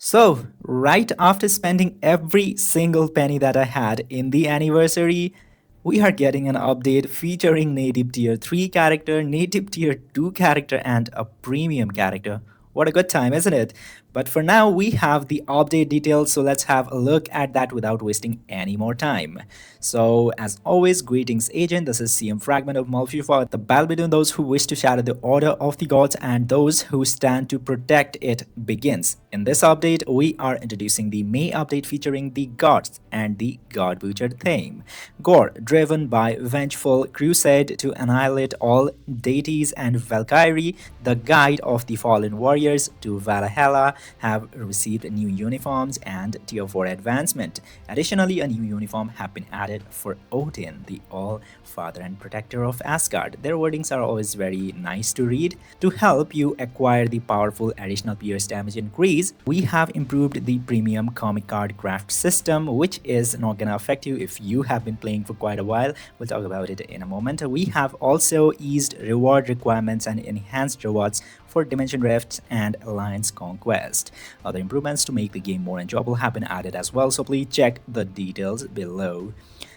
So, right after spending every single penny that I had in the anniversary, we are getting an update featuring native tier 3 character, native tier 2 character, and a premium character. What a good time, isn't it? But for now, we have the update details, so let's have a look at that without wasting any more time. So, as always, greetings, agent. This is CM Fragment of Malfufa, the battle between those who wish to shatter the order of the gods and those who stand to protect it begins. In this update, we are introducing the May update featuring the gods and the God Butcher theme. Gorr, driven by vengeful crusade to annihilate all deities, and Valkyrie, the guide of the fallen warriors to Valhalla, have received new uniforms and tier 4 advancement. Additionally, a new uniform have been added for Odin, the All-Father and Protector of Asgard. Their wordings are always very nice to read. To help you acquire the powerful additional pierce damage increase, we have improved the premium comic card craft system, which is not gonna affect you if you have been playing for quite a while. We'll talk about it in a moment. We have also eased reward requirements and enhanced rewards for Dimension Rifts and Alliance Conquest. Other improvements to make the game more enjoyable have been added as well, so please check the details below.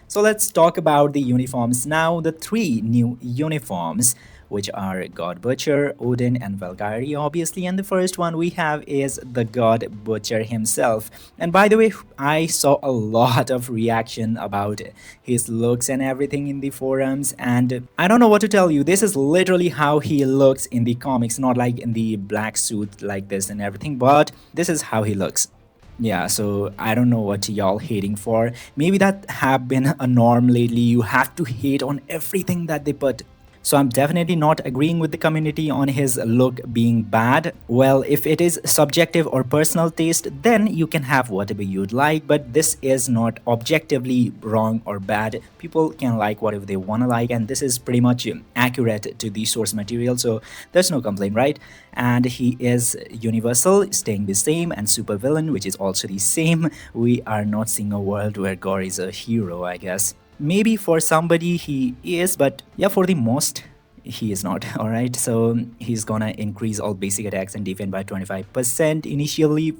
So let's talk about the uniforms now. The three new uniforms, which are God Butcher, Odin, and Valkyrie, obviously. And the first one we have is the God Butcher himself. And by the way, I saw a lot of reaction about his looks and everything in the forums. And I don't know what to tell you. This is literally how he looks in the comics, not like in the black suit like this and everything, but this is how he looks. Yeah, so I don't know what y'all hating for. Maybe that have been a norm lately. You have to hate on everything that they put. So I'm definitely not agreeing with the community on his look being bad. Well, if it is subjective or personal taste, then you can have whatever you'd like, but this is not objectively wrong or bad. People can like whatever they want to like, and this is pretty much accurate to the source material, so there's no complaint, right? And he is universal, staying the same, and super villain, which is also the same. We are not seeing a world where Gorr is a hero, I guess. Maybe for somebody he is, but yeah, for the most he is not. All right, so he's gonna increase all basic attacks and defense by 25% initially,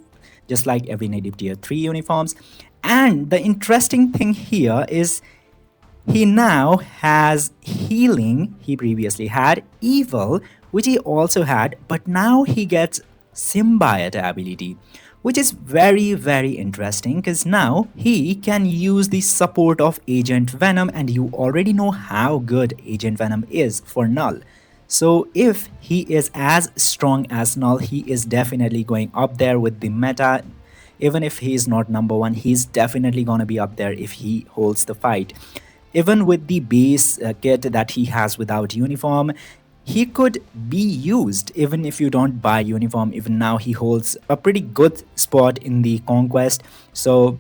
just like every native tier 3 uniforms. And the interesting thing here is he now has healing. He previously had evil, which he also had, but now he gets symbiote ability, which is very interesting because now he can use the support of Agent Venom, and you already know how good Agent Venom is for Null. So if he is as strong as Null, he is definitely going up there with the meta. Even if he is not number one, he's definitely gonna be up there if he holds the fight. Even with the base kit that he has without uniform, he could be used even if you don't buy uniform. Even now he holds a pretty good spot in the conquest, so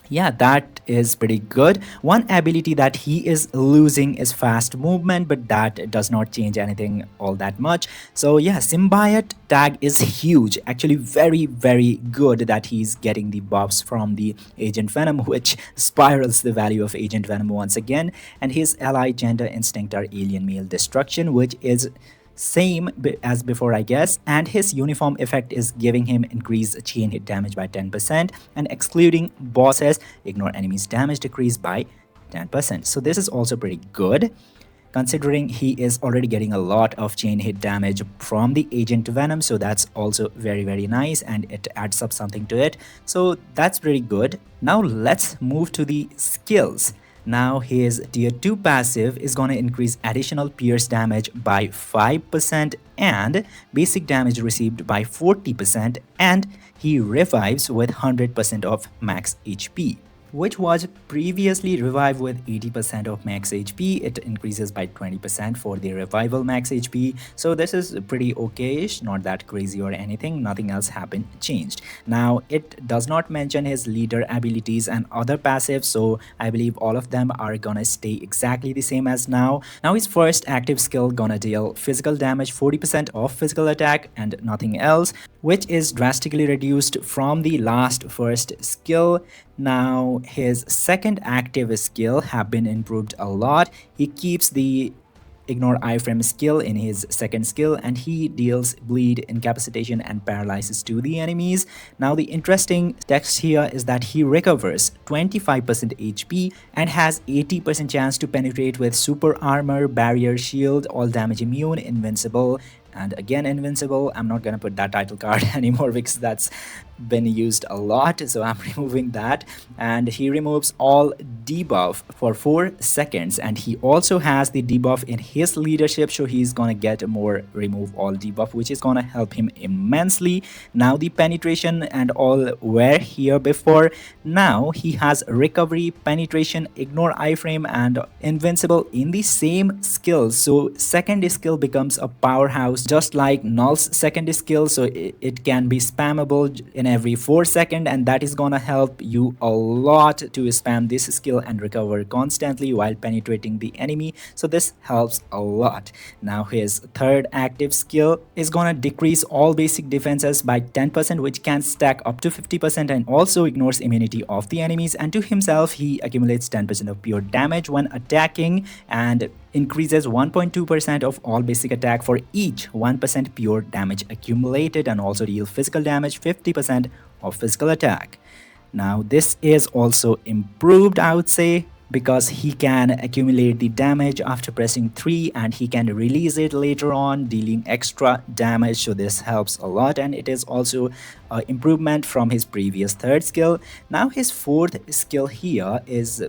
yeah, that is pretty good. One ability that he is losing is fast movement, but that does not change anything all that much. So yeah, symbiote tag is huge, actually very good that he's getting the buffs from the Agent Venom, which spirals the value of Agent Venom once again. And his ally gender instinct are alien male destruction, which is same as before, I guess, and his uniform effect is giving him increased chain hit damage by 10%, and excluding bosses, ignore enemies damage decrease by 10%. So this is also pretty good, considering he is already getting a lot of chain hit damage from the Agent Venom, so that's also very nice, and it adds up something to it. So that's pretty good. Now let's move to the skills. Now his tier 2 passive is gonna increase additional pierce damage by 5% and basic damage received by 40%, and he revives with 100% of max HP, which was previously revived with 80% of max HP. It increases by 20% for the revival max HP. So this is pretty okay-ish, not that crazy or anything. Nothing else have been changed. Now it does not mention his leader abilities and other passives, so I believe all of them are gonna stay exactly the same as now. Now his first active skill gonna deal physical damage 40% of physical attack and nothing else, which is drastically reduced from the last first skill. Now his second active skill have been improved a lot. He keeps the ignore iframe skill in his second skill, and he deals bleed, incapacitation, and paralysis to the enemies. Now the interesting text here is that he recovers 25% HP and has 80% chance to penetrate with super armor, barrier, shield, all damage immune, invincible, and again invincible. I'm not gonna put that title card anymore because that's been used a lot, so I'm removing that. And he removes all debuff for 4 seconds, and he also has the debuff in his leadership, so he's gonna get more remove all debuff, which is gonna help him immensely. Now the penetration and all were here before. Now he has recovery, penetration, ignore iframe, and invincible in the same skill, so second skill becomes a powerhouse just like Null's second skill, so it can be spammable in every 4 seconds, and that is gonna help you a lot to spam this skill and recover constantly while penetrating the enemy, so this helps a lot. Now his third active skill is gonna decrease all basic defenses by 10%, which can stack up to 50%, and also ignores immunity of the enemies, and to himself he accumulates 10% of pure damage when attacking and increases 1.2% of all basic attack for each 1% pure damage accumulated, and also deal physical damage 50% of physical attack. Now this is also improved, I would say, because he can accumulate the damage after pressing 3 and he can release it later on, dealing extra damage, so this helps a lot, and it is also an improvement from his previous third skill. Now his fourth skill here is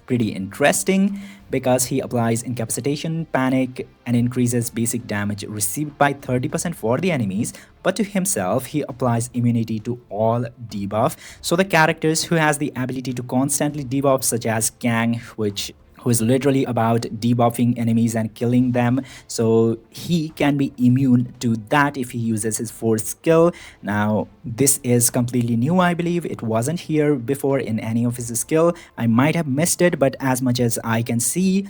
pretty interesting because he applies incapacitation, panic, and increases basic damage received by 30% for the enemies, but to himself he applies immunity to all debuff. So the characters who has the ability to constantly debuff, such as Kang, who is literally about debuffing enemies and killing them, so he can be immune to that if he uses his fourth skill. Now this is completely new, I believe. It wasn't here before in any of his skill. I might have missed it, but as much as I can see,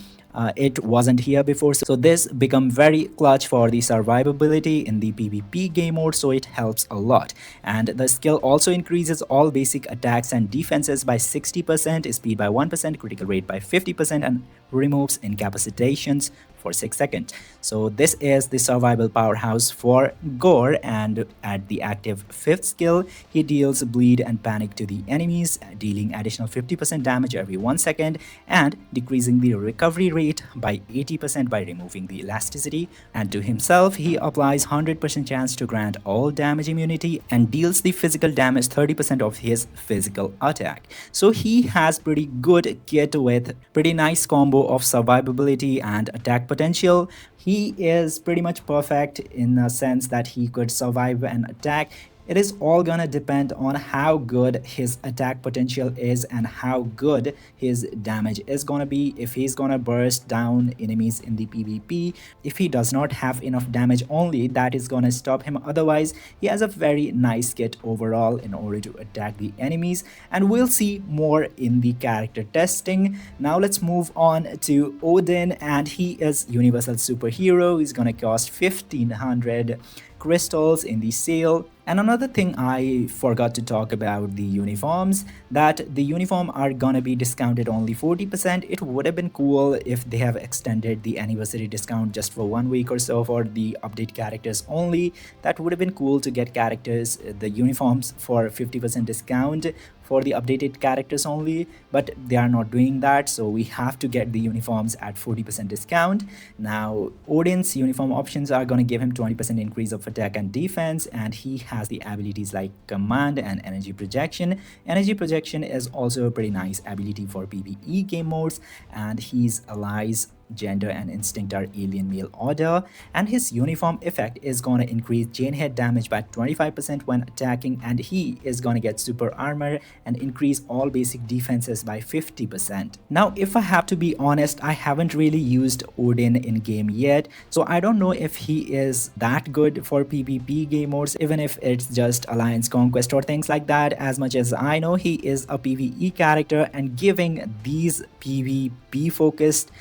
it wasn't here before, so this become very clutch for the survivability in the PvP game mode, so it helps a lot. And the skill also increases all basic attacks and defenses by 60%, speed by 1%, critical rate by 50%, and removes incapacitations for 6 seconds. So this is the survival powerhouse for Gorr, and at the active 5th skill he deals bleed and panic to the enemies, dealing additional 50% damage every 1 second and decreasing the recovery rate by 80% by removing the elasticity. And to himself he applies 100% chance to grant all damage immunity and deals the physical damage 30% of his physical attack. So he has pretty good kit with pretty nice combo of survivability and attack potential. He is pretty much perfect in a sense that he could survive an attack. It is all gonna depend on how good his attack potential is and how good his damage is gonna be. If he's gonna burst down enemies in the PvP, if he does not have enough damage only, that is gonna stop him. Otherwise, he has a very nice kit overall in order to attack the enemies, and we'll see more in the character testing. Now let's move on to Odin, and he is universal superhero. He's gonna cost 1500 crystals in the sale. And another thing I forgot to talk about the uniforms, that the uniform are gonna be discounted only 40%. It would have been cool if they have extended the anniversary discount just for 1 week or so for the update characters only. That would have been cool to get characters, the uniforms for 50% discount for the updated characters only, but they are not doing that, so we have to get the uniforms at 40% discount. Now Odin's uniform options are gonna give him 20% increase of attack and defense, and he has the abilities like command and energy projection. Energy projection is also a pretty nice ability for PvE game modes, and his allies gender and instinct are alien male order, and his uniform effect is gonna increase chain head damage by 25% when attacking, and he is gonna get super armor and increase all basic defenses by 50%. Now if I have to be honest, I haven't really used Odin in game yet, so I don't know if he is that good for PvP game modes, even if it's just alliance conquest or things like that. As much as I know, he is a PvE character, and giving these PvP focused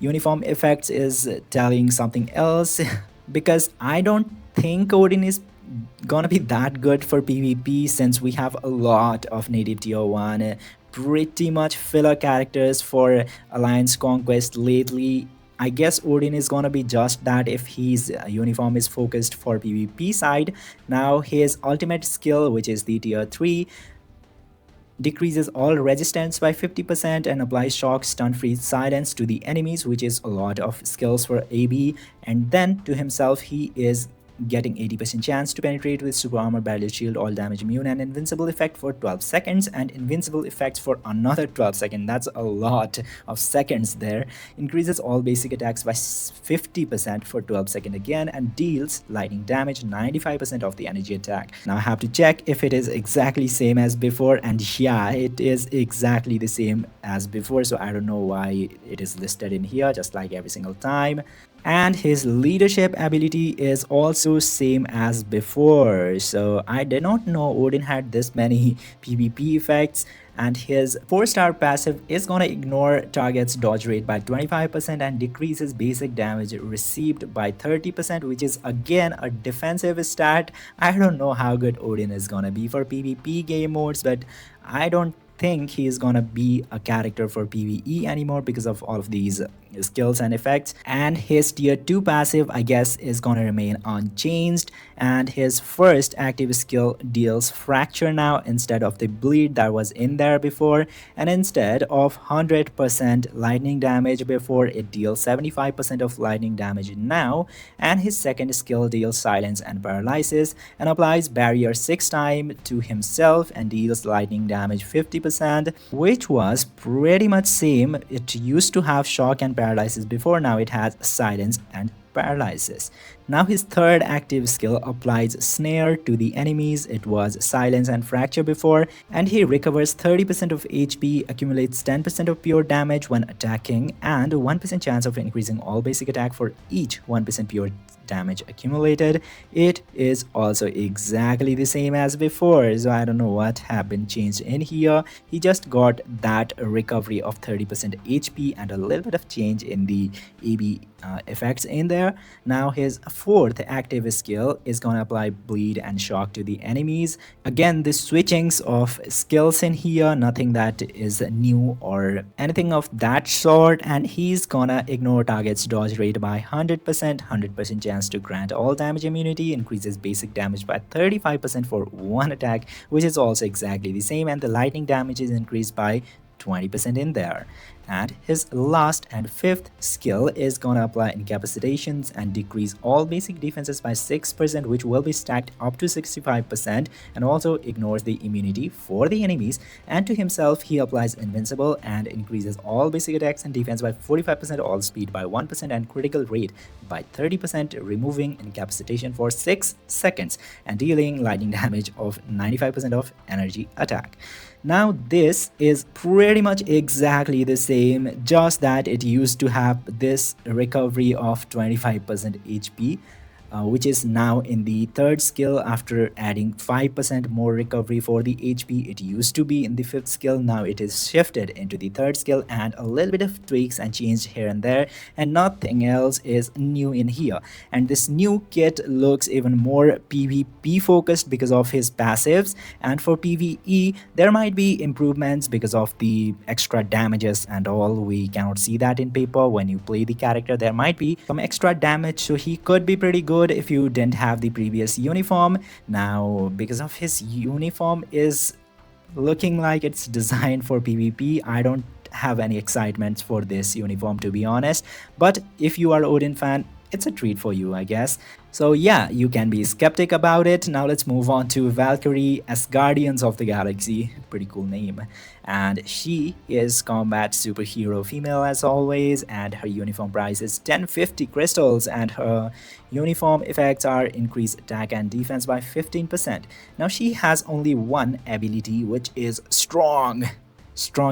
uniform effects is telling something else because I don't think Odin is gonna be that good for PvP, since we have a lot of native tier 1 pretty much filler characters for alliance conquest lately. I guess Odin is gonna be just that if his uniform is focused for PvP side. Now his ultimate skill, which is the tier 3, decreases all resistance by 50% and applies shock, stun, freeze, silence to the enemies, which is a lot of skills for AB. And then to himself, he is getting 80% chance to penetrate with super armor, barrier shield, all damage immune, and invincible effect for 12 seconds, and invincible effects for another 12 seconds. That's a lot of seconds there. Increases all basic attacks by 50% for 12 seconds again, and deals lightning damage 95% of the energy attack. Now I have to check if it is exactly same as before, and yeah, it is exactly the same as before, so I don't know why it is listed in here just like every single time. And his leadership ability is also same as before. So I did not know Odin had this many PvP effects. And his 4-star passive is gonna ignore target's dodge rate by 25% and decreases basic damage received by 30%, which is again a defensive stat. I don't know how good Odin is gonna be for PvP game modes, but I don't think he is gonna be a character for PvE anymore because of all of these skills and effects. And his tier 2 passive, I guess, is gonna remain unchanged, and his first active skill deals fracture now instead of the bleed that was in there before, and instead of 100% lightning damage before, it deals 75% of lightning damage now. And his second skill deals silence and paralysis and applies barrier 6 times to himself and deals lightning damage 50%, which was pretty much same. It used to have shock and paralysis before, now it has silence and paralysis. Now his third active skill applies snare to the enemies. It was silence and fracture before, and he recovers 30% of HP, accumulates 10% of pure damage when attacking, and 1% chance of increasing all basic attack for each 1% pure damage accumulated. It is also exactly the same as before, so I don't know what happened changed in here. He just got that recovery of 30% HP and a little bit of change in the AB effects in there. Now his fourth active skill is gonna apply bleed and shock to the enemies. Again, the switchings of skills in here, nothing that is new or anything of that sort, and he's gonna ignore target's dodge rate by 100% chance to grant all damage immunity, increases basic damage by 35% for one attack, which is also exactly the same, and the lightning damage is increased by 20% in there. And his last and fifth skill is gonna apply incapacitations and decrease all basic defenses by 6%, which will be stacked up to 65%, and also ignores the immunity for the enemies. And to himself, he applies invincible and increases all basic attacks and defense by 45%, all speed by 1%, and critical rate by 30%, removing incapacitation for 6 seconds and dealing lightning damage of 95% of energy attack. Now this is pretty much exactly the same, just that it used to have this recovery of 25% HP, which is now in the third skill after adding 5% more recovery for the HP. It used to be in the fifth skill, now it is shifted into the third skill, and a little bit of tweaks and change here and there, and nothing else is new in here. And this new kit looks even more PvP focused because of his passives, and for PvE there might be improvements because of the extra damages and all. We cannot see that in paper. When you play the character, there might be some extra damage, so he could be pretty good if you didn't have the previous uniform. Now because of his uniform is looking like it's designed for PvP, I don't have any excitement for this uniform, to be honest, but if you are Odin fan, it's a treat for you, I guess. So yeah, you can be skeptic about it. Now let's move on to Valkyrie, Asgardians of the Galaxy. Pretty cool name. And she is combat superhero female as always, and her uniform price is 1050 crystals, and her uniform effects are increased attack and defense by 15%. Now she has only one ability, which is strong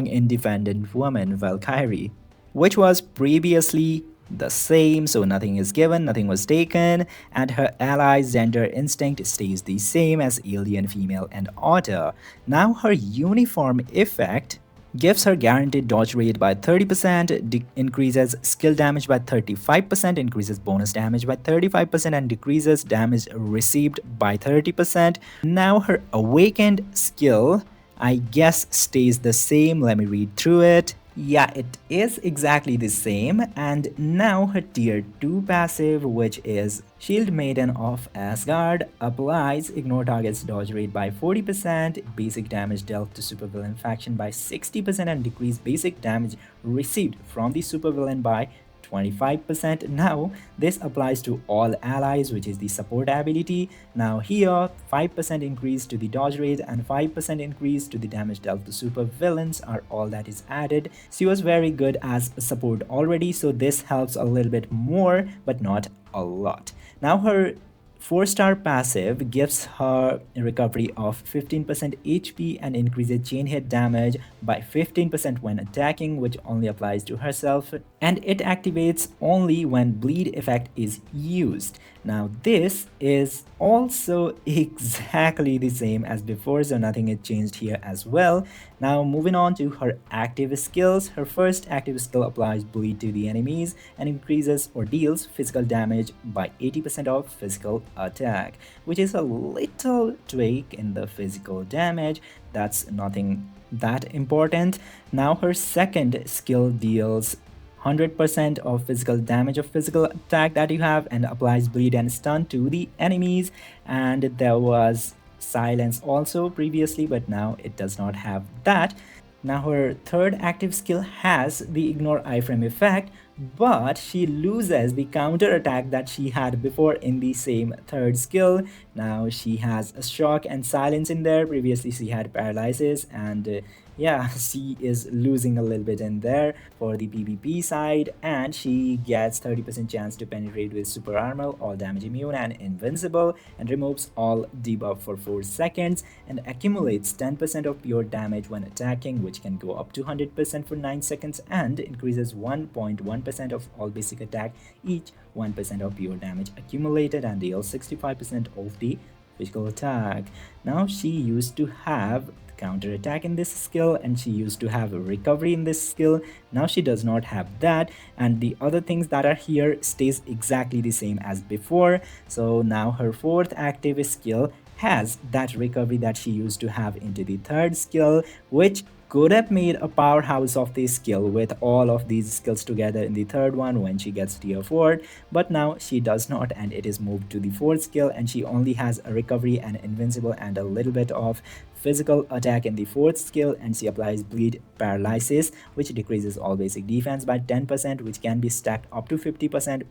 independent woman Valkyrie, which was previously the same, so nothing is given, nothing was taken, and her ally's gender instinct stays the same as alien, female, and otter. Now her uniform effect gives her guaranteed dodge rate by 30%, increases skill damage by 35%, increases bonus damage by 35%, and decreases damage received by 30%. Now her awakened skill, I guess, stays the same. Let me read through it. Yeah, it is exactly the same, and now her tier 2 passive, which is Shield Maiden of Asgard, applies ignore target's dodge rate by 40%, basic damage dealt to supervillain faction by 60%, and decrease basic damage received from the supervillain by 25%. Now this applies to all allies, which is the support ability. Now here 5% increase to the dodge rate and 5% increase to the damage dealt to super villains are all that is added. She was very good as support already, so this helps a little bit more but not a lot. Now her 4-star passive gives her a recovery of 15% HP and increases chain hit damage by 15% when attacking, which only applies to herself, and it activates only when bleed effect is used. Now this is also exactly the same as before, so nothing is changed here as well. Now moving on to her active skills, her first active skill applies bleed to the enemies and increases or deals physical damage by 80% of physical attack, which is a little tweak in the physical damage. That's nothing that important. Now her second skill deals 100% of physical damage of physical attack that you have and applies bleed and stun to the enemies. And there was silence also previously, but now it does not have that. Now her third active skill has the ignore iframe effect, but she loses the counter attack that she had before in the same third skill. Now she has a shock and silence in there. Previously she had paralysis, and yeah, she is losing a little bit in there for the PvP side, and she gets 30% chance to penetrate with super armor, all damage immune and invincible, and removes all debuff for 4 seconds, and accumulates 10% of pure damage when attacking, which can go up to 100% for 9 seconds, and increases 1.1% of all basic attack, each 1% of pure damage accumulated, and deals 65% of the physical attack. Now she used to have counter attack in this skill, and she used to have a recovery in this skill. Now she does not have that, and the other things that are here stays exactly the same as before. So now her fourth active skill has that recovery that she used to have into the third skill, which could have made a powerhouse of this skill with all of these skills together in the third one when she gets tier 4, but now she does not, and it is moved to the fourth skill, and she only has a recovery and invincible and a little bit of physical attack in the fourth skill, and she applies bleed paralysis, which decreases all basic defense by 10%, which can be stacked up to 50%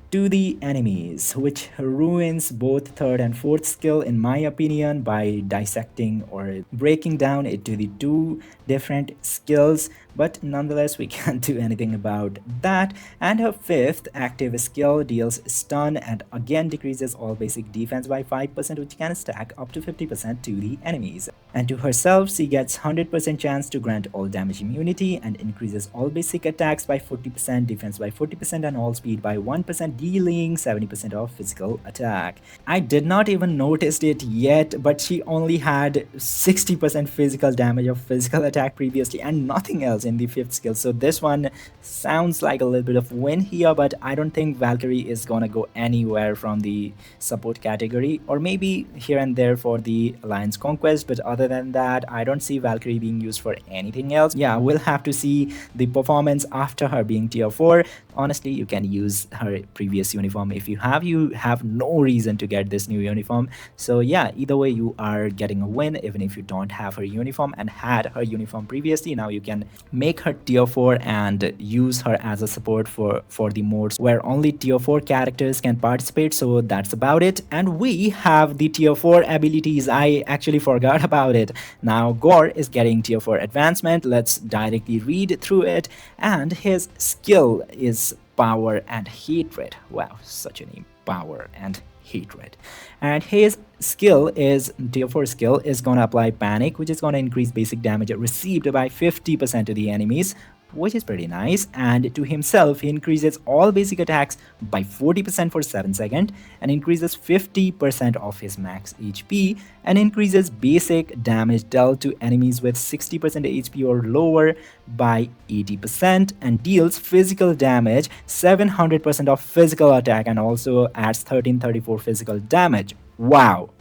to the enemies, which ruins both third and fourth skill in my opinion by dissecting or breaking down it to the two different skills, but nonetheless we can't do anything about that. And her fifth active skill deals stun and again decreases all basic defense by 5%, which can stack up to 50% to the enemies. And to herself, she gets 100% chance to grant all damage immunity and increases all basic attacks by 40%, defense by 40%, and all speed by 1%, dealing 70% of physical attack. I did not even notice it yet, but she only had 60% physical damage of physical attack previously and nothing else in the fifth skill. So this one sounds like a little bit of win here, but I don't think Valkyrie is gonna go anywhere from the support category, or maybe here and there for the Alliance Conquest, but other than that, I don't see Valkyrie being used for anything else. Yeah, we'll have to see the performance after her being tier 4. Honestly, you can use her previous uniform if you have no reason to get this new uniform. So yeah, either way you are getting a win even if you don't have her uniform and had her uniform previously. Now you can make her tier 4 and use her as a support for the modes where only tier 4 characters can participate. So that's about it, and we have the tier 4 abilities. I actually forgot about it. Now Gorr is getting tier 4 advancement. Let's directly read through it, and his skill is power and hatred. Wow, such a name, power and hatred. And his skill is tier 4 skill is gonna apply panic, which is gonna increase basic damage received by 50% to the enemies, which is pretty nice. And to himself, he increases all basic attacks by 40% for 7 seconds, and increases 50% of his max HP, and increases basic damage dealt to enemies with 60% HP or lower by 80%, and deals physical damage 700% of physical attack, and also adds 1334 physical damage. Wow,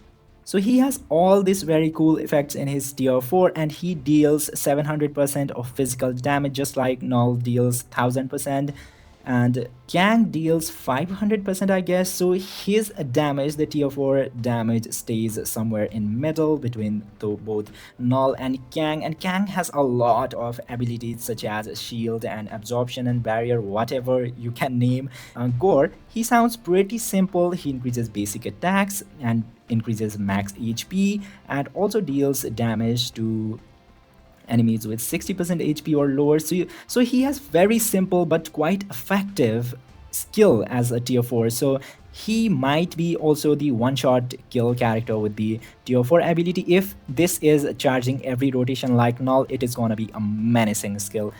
So he has all these very cool effects in his tier 4, and he deals 700% of physical damage, just like Null deals 1000%, and Kang deals 500%, I guess. So his damage, the tier 4 damage, stays somewhere in middle between both Null and Kang has a lot of abilities such as shield and absorption and barrier, whatever you can name. Gorr, he sounds pretty simple. He increases basic attacks and increases max HP, and also deals damage to enemies with 60% HP or lower. So he has very simple but quite effective skill as a tier 4. So he might be also the one-shot kill character with the tier 4 ability. If this is charging every rotation like Null, it is gonna be a menacing skill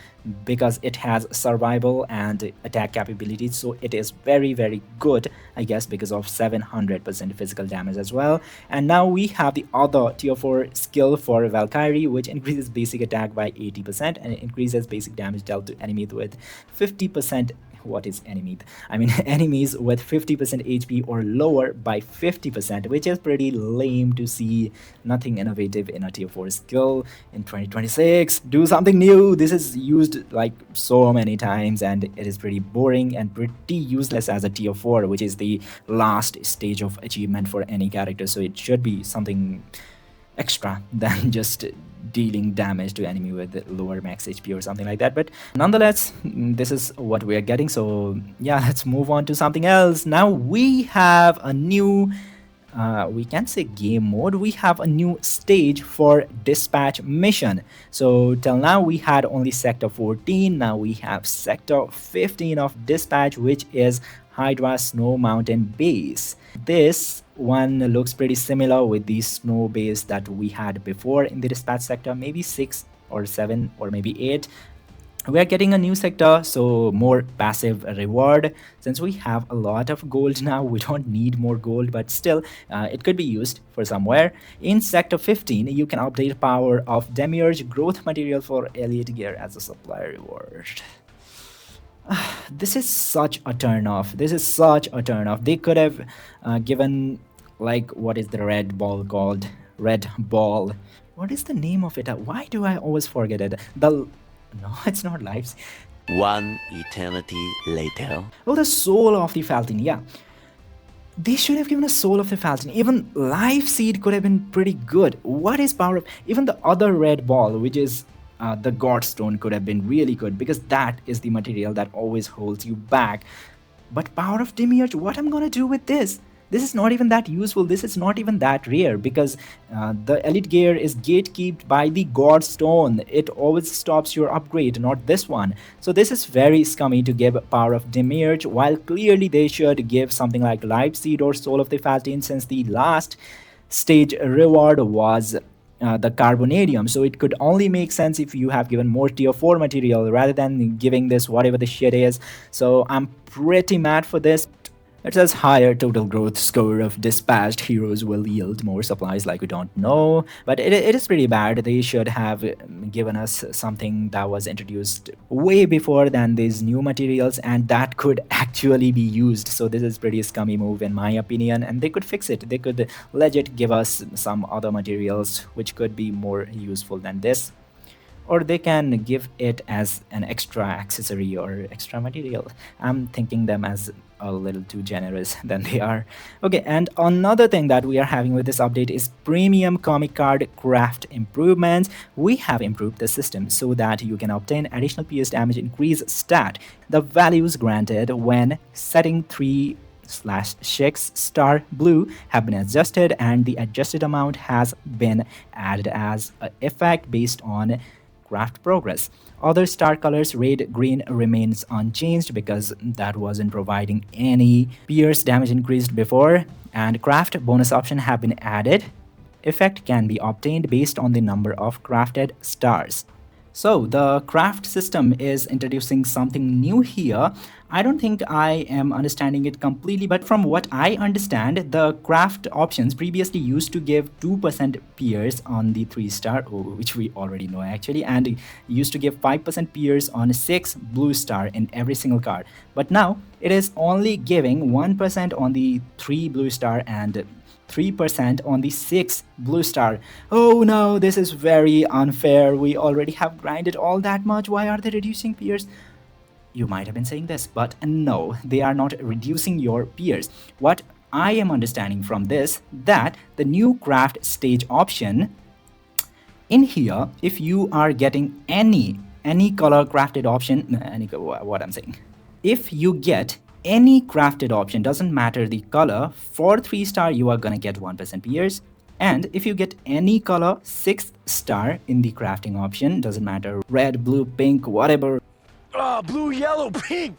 because it has survival and attack capabilities. So it is very, very good, I guess, because of 700% physical damage as well. And now we have the other tier 4 skill for Valkyrie, which increases basic attack by 80% and it increases basic damage dealt to enemies with 50%. What is enemy? I mean enemies with 50% HP or lower by 50%, which is pretty lame to see. Nothing innovative in a tier 4 skill in 2026. Do something new. This is used like so many times and it is pretty boring and pretty useless as a tier 4, which is the last stage of achievement for any character. So it should be something extra than just dealing damage to enemy with lower max HP or something like that. But nonetheless, this is what we are getting. So yeah, let's move on to something else. Now we have a new we can say game mode. We have a new stage for dispatch mission. So till now we had only sector 14. Now we have sector 15 of dispatch, which is Hydra Snow Mountain base. This one looks pretty similar with the snow base that we had before in the dispatch sector, maybe 6 or 7 or maybe 8. We are getting a new sector, so more passive reward. Since we have a lot of gold now, we don't need more gold, but still it could be used for somewhere. In sector 15, you can update power of Demiurge growth material for elite gear as a supply reward. This is such a turnoff. This is such a turnoff. They could have given, like, what is the red ball called? Red ball. What is the name of it? Why do I always forget it? No, it's not lives. One eternity later. Oh, the soul of the Falcon. Yeah. They should have given a soul of the Falcon. Even Life Seed could have been pretty good. What is power of... Even the other red ball, which is the God Stone, could have been really good because that is the material that always holds you back. But power of Demiurge, what I'm gonna do with this? This is not even that useful. This is not even that rare because the elite gear is gatekept by the God Stone. It always stops your upgrade, not this one. So this is very scummy to give power of Demiurge, while clearly they should give something like Life Seed or Soul of the Falcon, since the last stage reward was the Carbonadium. So it could only make sense if you have given more tier 4 material rather than giving this whatever the shit is. So I'm pretty mad for this. It says higher total growth score of dispatched heroes will yield more supplies, like we don't know. But it is pretty bad. They should have given us something that was introduced way before than these new materials, and that could actually be used. So this is pretty scummy move in my opinion, and they could fix it. They could legit give us some other materials which could be more useful than this. Or they can give it as an extra accessory or extra material. I'm thinking them as a little too generous than they are. Okay, and another thing that we are having with this update is premium comic card craft improvements. We have improved the system so that you can obtain additional PS damage increase stat. The values granted when setting 3/6 star blue have been adjusted, and the adjusted amount has been added as an effect based on craft progress. Other star colors, red, green, remains unchanged because that wasn't providing any pierce damage increased before, and craft bonus option have been added. Effect can be obtained based on the number of crafted stars. So the craft system is introducing something new here. I don't think I am understanding it completely, but from what I understand, the craft options previously used to give 2% pierce on the 3-star, which we already know actually, and used to give 5% pierce on 6 blue star in every single card. But now it is only giving 1% on the 3 blue star and 3% on the 6th blue star. Oh no, this is very unfair. We already have grinded all that much. Why are they reducing peers? You might have been saying this, but no, they are not reducing your peers. What I am understanding from this, that the new craft stage option in here, if you are getting any color crafted option, what I'm saying, if you get any crafted option, doesn't matter the color, for 3 star you are gonna get 1% peers. And if you get any color 6th star in the crafting option, doesn't matter, red, blue, pink, whatever. Blue, yellow, pink.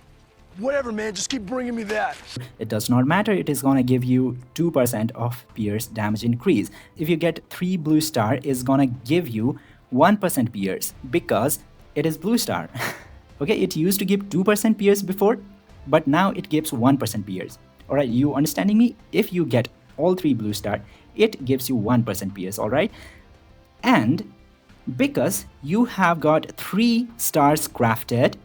Whatever, man, just keep bringing me that. It does not matter, it is gonna give you 2% of pierce damage increase. If you get 3 blue star, is gonna give you 1% pierce because it is blue star. Okay, it used to give 2% pierce before, but now it gives 1% pierce. Alright, you understanding me? If you get all 3 blue star, it gives you 1% pierce, alright? And because you have got 3 stars crafted,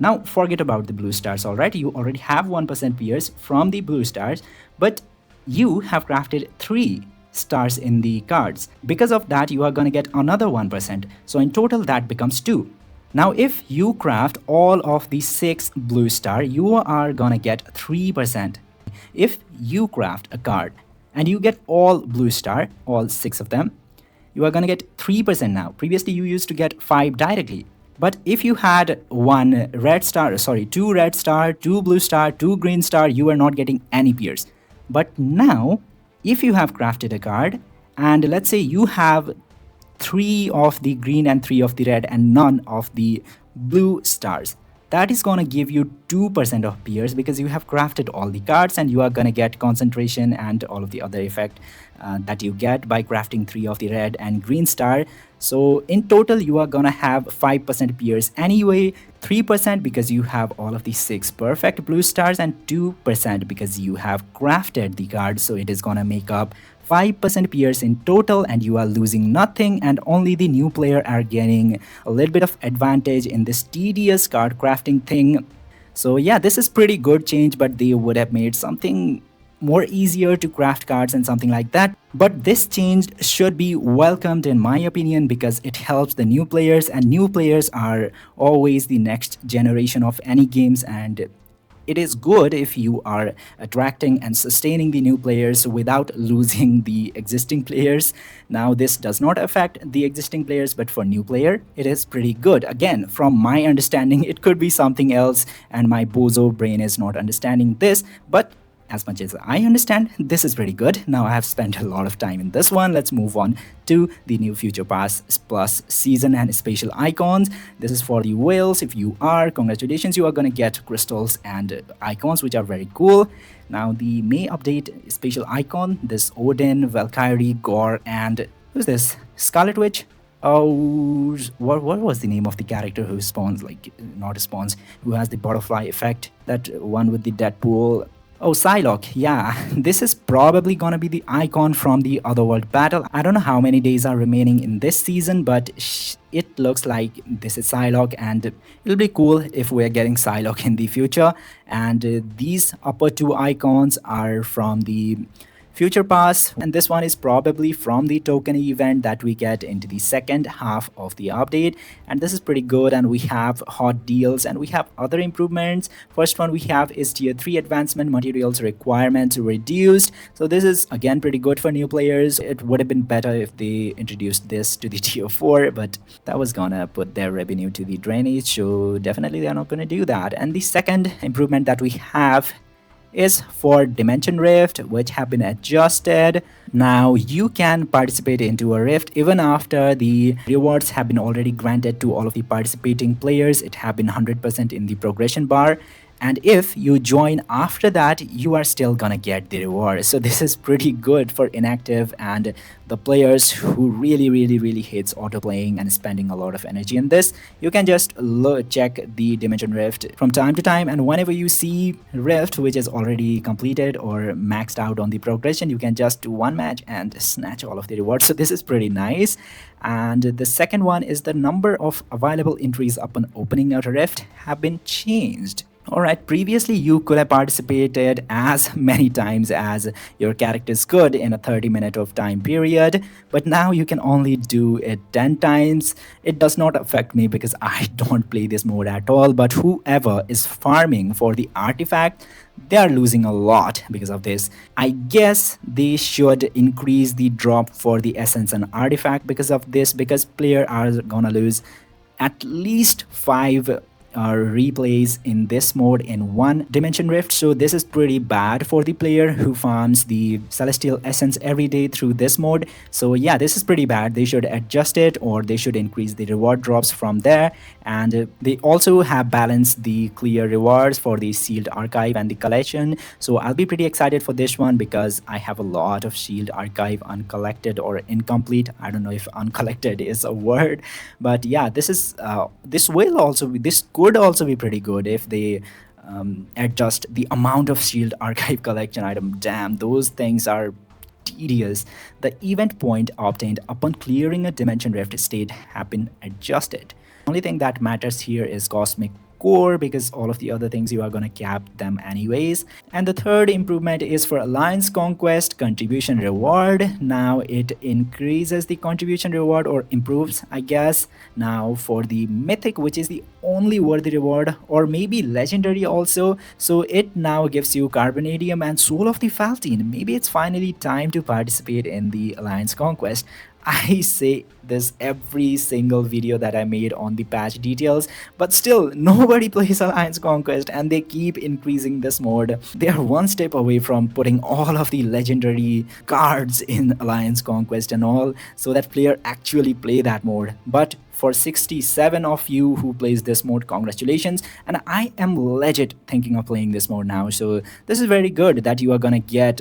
now forget about the blue stars, alright? You already have 1% pierce from the blue stars, but you have crafted 3 stars in the cards. Because of that, you are gonna get another 1%. So in total, that becomes 2. Now, if you craft all of the 6 blue star, you are gonna get 3%. If you craft a card and you get all blue star, all 6 of them, you are gonna get 3% now. Previously, you used to get 5 directly. But if you had 2 red star, 2 blue star, 2 green star, you are not getting any pierce. But now, if you have crafted a card, and let's say you have 3 of the green and 3 of the red and none of the blue stars, that is gonna give you 2% of pierce because you have crafted all the cards and you are gonna get concentration and all of the other effect that you get by crafting 3 of the red and green star. So in total, you are gonna have 5% pierce anyway, 3% because you have all of the 6 perfect blue stars, and 2% because you have crafted the card. So it is gonna make up 5% pierce in total, and you are losing nothing, and only the new player are getting a little bit of advantage in this tedious card crafting thing. So yeah, this is pretty good change, but they would have made something more easier to craft cards and something like that. But this change should be welcomed in my opinion because it helps the new players, and new players are always the next generation of any games, and it is good if you are attracting and sustaining the new players without losing the existing players. Now, this does not affect the existing players, but for new player, it is pretty good. Again, from my understanding, it could be something else, and my bozo brain is not understanding this, but as much as I understand, this is pretty good. Now I have spent a lot of time in this one. Let's move on to the new Future Pass Plus season and special icons. This is for the whales. If you are, congratulations, you are gonna get crystals and icons, which are very cool. Now the May update special icon, this Odin, Valkyrie, Gorr, and who's this? Scarlet Witch? Oh, what was the name of the character who spawns, like, not spawns, who has the butterfly effect? That one with the Deadpool. Oh, Psylocke, yeah. This is probably gonna be the icon from the Otherworld battle. I don't know how many days are remaining in this season, but it looks like this is Psylocke, and it'll be cool if we're getting Psylocke in the future. And these upper 2 icons are from the Future Pass, and this one is probably from the token event that we get into the second half of the update, and this is pretty good. And we have hot deals and we have other improvements. First one we have is tier 3 advancement materials requirements reduced. So this is again pretty good for new players. It would have been better if they introduced this to the tier 4, but that was gonna put their revenue to the drainage, so definitely they're not gonna do that. And the second improvement that we have is for Dimension Rift, which have been adjusted. Now you can participate into a rift even after the rewards have been already granted to all of the participating players. It have been 100% in the progression bar, and if you join after that, you are still gonna get the reward. So this is pretty good for inactive and the players who really hates auto playing and spending a lot of energy in this. You can just check the Dimension Rift from time to time, and whenever you see Rift which is already completed or maxed out on the progression, you can just do one match and snatch all of the rewards. So this is pretty nice. And the second one is the number of available entries upon opening a rift have been changed. Alright, previously you could have participated as many times as your characters could in a 30-minute of time period, but now you can only do it 10 times. It does not affect me because I don't play this mode at all, but whoever is farming for the artifact, they are losing a lot because of this. I guess they should increase the drop for the essence and artifact because of this, because players are gonna lose at least 5 replays in this mode in one dimension rift. So this is pretty bad for the player who farms the celestial essence every day through this mode. So yeah, this is pretty bad. They should adjust it, or they should increase the reward drops from there. And they also have balanced the clear rewards for the sealed archive and the collection. So I'll be pretty excited for this one because I have a lot of shield archive uncollected or incomplete. I don't know if uncollected is a word, but yeah, this could also be pretty good if they adjust the amount of shield archive collection item. Damn, those things are tedious. The event point obtained upon clearing a dimension rift state have been adjusted. The only thing that matters here is cosmic core, because all of the other things you are gonna cap them anyways. And the third improvement is for alliance conquest contribution reward. Now it increases the contribution reward, or improves, I guess. Now for the mythic, which is the only worthy reward, or maybe legendary also, so it now gives you carbonadium and soul of the Faltine. Maybe it's finally time to participate in the alliance conquest. I say this every single video that I made on the patch details, but still nobody plays Alliance Conquest and they keep increasing this mode. They are one step away from putting all of the legendary cards in Alliance Conquest and all, so that player actually play that mode. But for 67 of you who plays this mode, congratulations, and I am legit thinking of playing this mode now. So this is very good that you are gonna get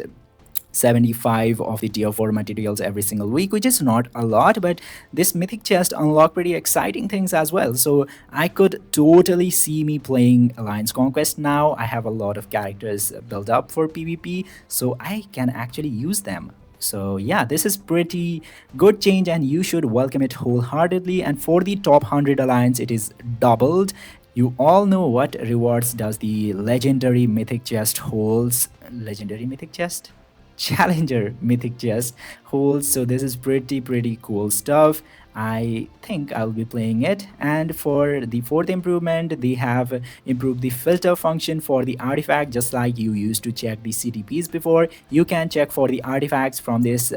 75 of the tier 4 materials every single week, which is not a lot, but this mythic chest unlock pretty exciting things as well. So I could totally see me playing Alliance Conquest now. I have a lot of characters built up for PvP, so I can actually use them. So yeah, this is pretty good change and you should welcome it wholeheartedly. And for the top 100 alliance, it is doubled. You all know what rewards does the legendary mythic chest holds. Legendary mythic chest? Challenger mythic chest holds. So this is pretty cool stuff. I think I'll be playing it. And for the fourth improvement, they have improved the filter function for the artifact. Just like you used to check the CTPs before, you can check for the artifacts from this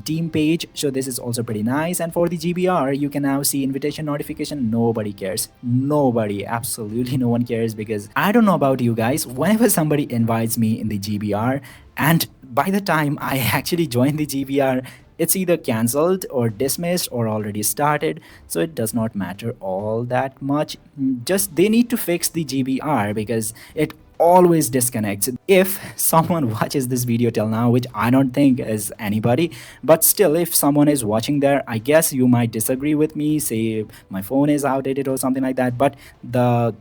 team page. So this is also pretty nice. And for the GBR, you can now see invitation notification. Nobody cares. Nobody, absolutely no one cares, because I don't know about you guys, whenever somebody invites me in the GBR, and by the time I actually join the GBR, it's either cancelled or dismissed or already started, so it does not matter all that much. Just they need to fix the GBR because it always disconnects. If someone watches this video till now, which I don't think is anybody, but still, if someone is watching there, I guess you might disagree with me, say my phone is outdated or something like that, but the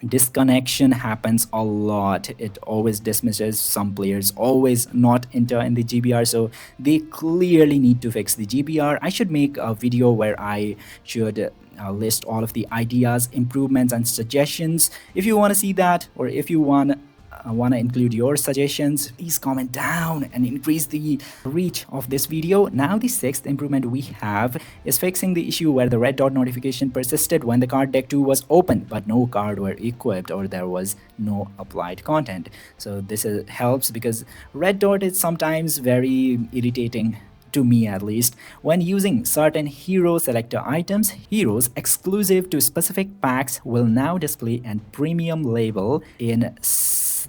disconnection happens a lot. It always dismisses. Some players always not enter in the GBR, so they clearly need to fix the GBR. I should make a video where I should list all of the ideas, improvements and suggestions. If you want to see that, or if you want to include your suggestions, please comment down and increase the reach of this video. Now the sixth improvement we have is fixing the issue where the red dot notification persisted when the card deck 2 was open but no card were equipped or there was no applied content. So this helps, because red dot is sometimes very irritating, to me at least, when using certain hero selector items. Heroes exclusive to specific packs will now display a premium label in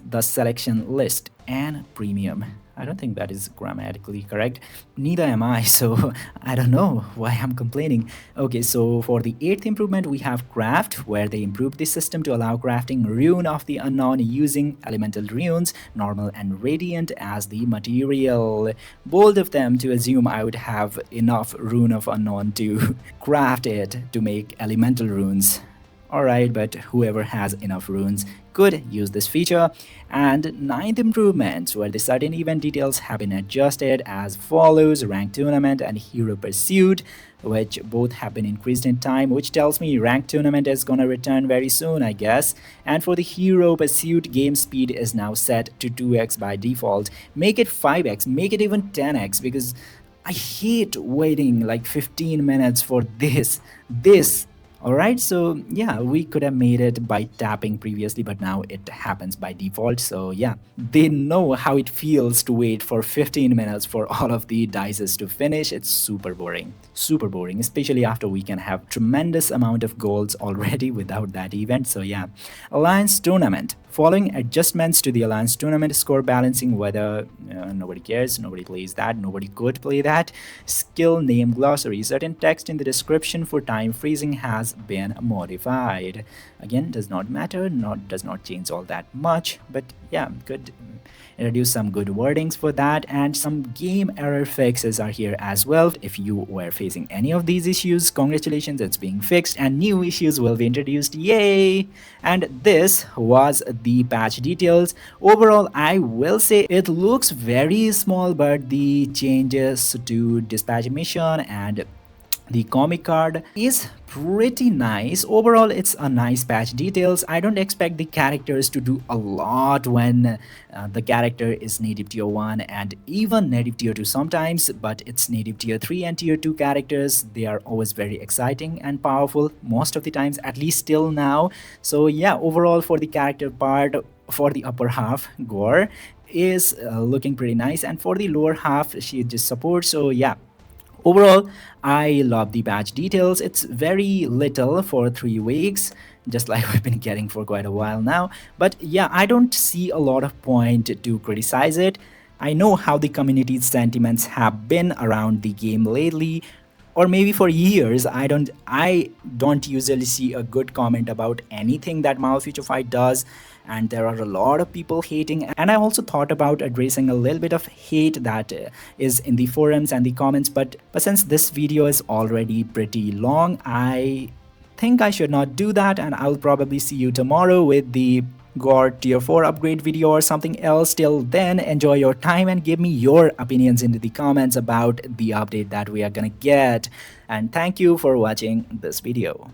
the selection list. And premium, I don't think that is grammatically correct. Neither am I, so I don't know why I'm complaining. Okay, so for the eighth improvement, we have craft, where they improved the system to allow crafting Rune of the Unknown using elemental runes, normal and radiant, as the material. Bold of them to assume I would have enough Rune of Unknown to craft it to make elemental runes. Alright, but whoever has enough runes could use this feature. And ninth improvements, where the certain event details have been adjusted as follows: rank tournament and hero pursuit, which both have been increased in time, which tells me rank tournament is gonna return very soon, I guess. And for the hero pursuit, game speed is now set to 2x by default. Make it 5x, make it even 10x, because I hate waiting like 15 minutes for this. Alright, so yeah, we could have made it by tapping previously, but now it happens by default. So yeah, they know how it feels to wait for 15 minutes for all of the dices to finish. It's super boring, especially after we can have tremendous amount of golds already without that event. So yeah, Alliance Tournament. Following adjustments to the Alliance Tournament score balancing, whether nobody cares, nobody plays that, nobody could play that. Skill name glossary. Certain text in the description for time freezing has been modified. Again, does not matter, does not change all that much, but yeah, could introduce some good wordings for that, and some game error fixes are here as well. If you were facing any of these issues, congratulations, it's being fixed and new issues will be introduced. Yay! And this was the patch details. Overall, I will say it looks very small, but the changes to dispatch mission and the comic card is pretty nice. Overall, it's a nice patch details. I don't expect the characters to do a lot when the character is native tier 1 and even native tier 2 sometimes, but it's native tier 3 and tier 2 characters. They are always very exciting and powerful most of the times, at least till now. So yeah, overall for the character part, for the upper half, Gorr is looking pretty nice, and for the lower half, she just supports. So yeah, overall, I love the patch details. It's very little for 3 weeks, just like we've been getting for quite a while now. But yeah, I don't see a lot of point to criticize it. I know how the community's sentiments have been around the game lately, or maybe for years. I don't usually see a good comment about anything that Marvel Future Fight does, and there are a lot of people hating. And I also thought about addressing a little bit of hate that is in the forums and the comments, but since this video is already pretty long, I think I should not do that, and I'll probably see you tomorrow with the Gorr tier 4 upgrade video or something else. Till then, enjoy your time and give me your opinions into the comments about the update that we are gonna get. And thank you for watching this video.